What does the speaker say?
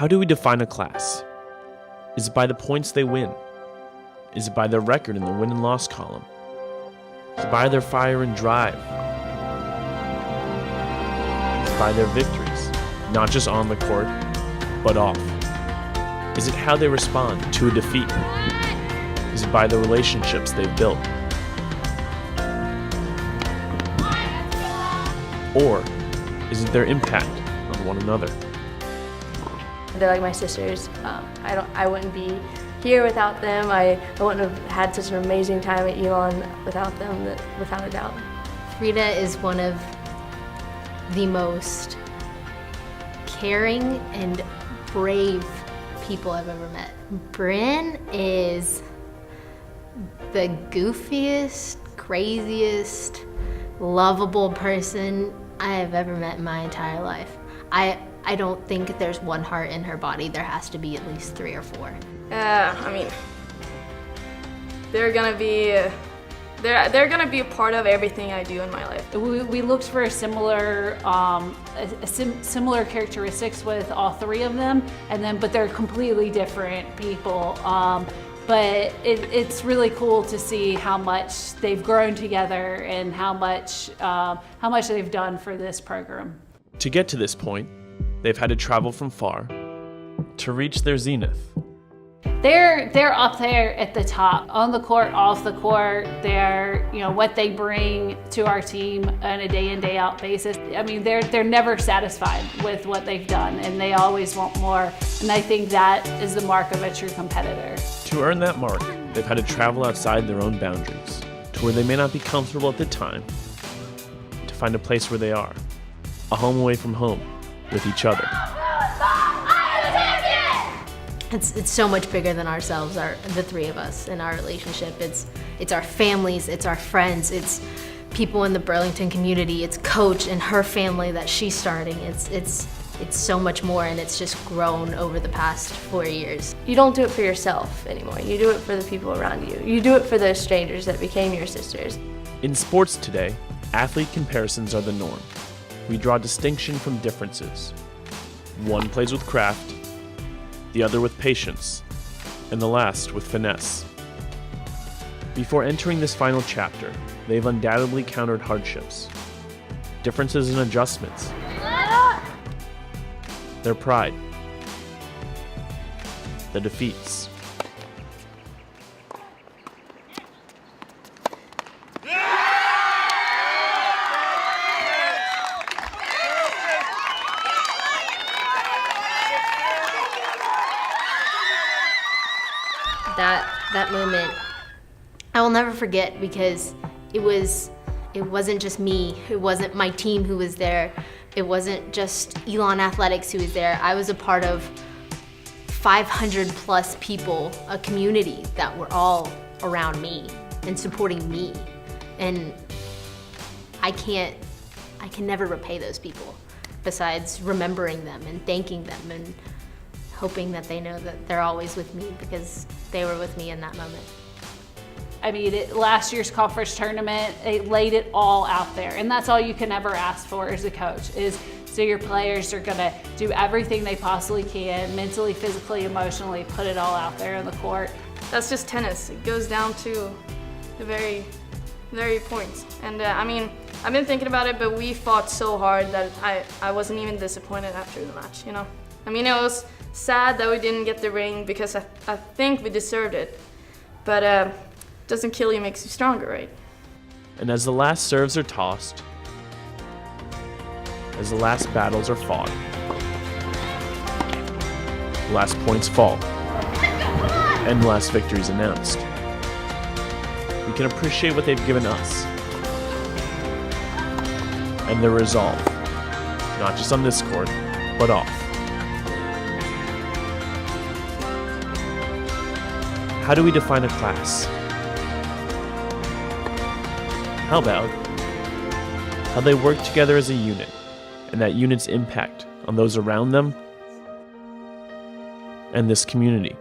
How do we define a class? Is it by the points they win? Is it by their record in the win and loss column? Is it by their fire and drive? Is it by their victories, not just on the court, but off? Is it how they respond to a defeat? Is it by the relationships they've built? Or is it their impact on one another? They're like my sisters. I wouldn't be here without them. I wouldn't have had such an amazing time at Elon without them, without a doubt. Frida is one of the most caring and brave people I've ever met. Bryn is the goofiest, craziest, lovable person I have ever met in my entire life. I don't think there's one heart in her body. There has to be at least 3 or 4. I mean, they're gonna be a part of everything I do in my life. We looked for similar characteristics with all 3 of them, but they're completely different people. But it's really cool to see how much they've grown together and how much they've done for this program. To get to this point, they've had to travel from far to reach their zenith. They're up there at the top, on the court, off the court. They're, what they bring to our team on a day in, day out basis. I mean, they're never satisfied with what they've done, and they always want more. And I think that is the mark of a true competitor. To earn that mark, they've had to travel outside their own boundaries, to where they may not be comfortable at the time, to find a place where they are, a home away from home, with each other. It's so much bigger than ourselves, the 3 of us in our relationship. It's our families, it's our friends, it's people in the Burlington community, it's Coach and her family that she's starting. It's so much more, and it's just grown over the past 4 years. You don't do it for yourself anymore. You do it for the people around you. You do it for those strangers that became your sisters. In sports today, athlete comparisons are the norm. We draw distinction from differences. One plays with craft, the other with patience, and the last with finesse. Before entering this final chapter, they've undoubtedly countered hardships, differences and adjustments, their pride, the defeats. That moment, I will never forget, because it wasn't just me, it wasn't my team who was there, it wasn't just Elon Athletics who was there. I was a part of 500 plus people, a community that were all around me and supporting me. And I can never repay those people, besides remembering them and thanking them and hoping that they know that they're always with me, because they were with me in that moment. I mean, last year's conference tournament, it laid it all out there, and that's all you can ever ask for as a coach, is so your players are gonna do everything they possibly can, mentally, physically, emotionally, put it all out there on the court. That's just tennis. It goes down to the very, very points. And I mean, I've been thinking about it, but we fought so hard that I wasn't even disappointed after the match, I mean, it was sad that we didn't get the ring, because I think we deserved it. But doesn't kill you, makes you stronger, right? And as the last serves are tossed, as the last battles are fought, the last points fall, and the last victories announced, we can appreciate what they've given us and their resolve, not just on this court, but off. How do we define a class? How about how they work together as a unit, and that unit's impact on those around them and this community?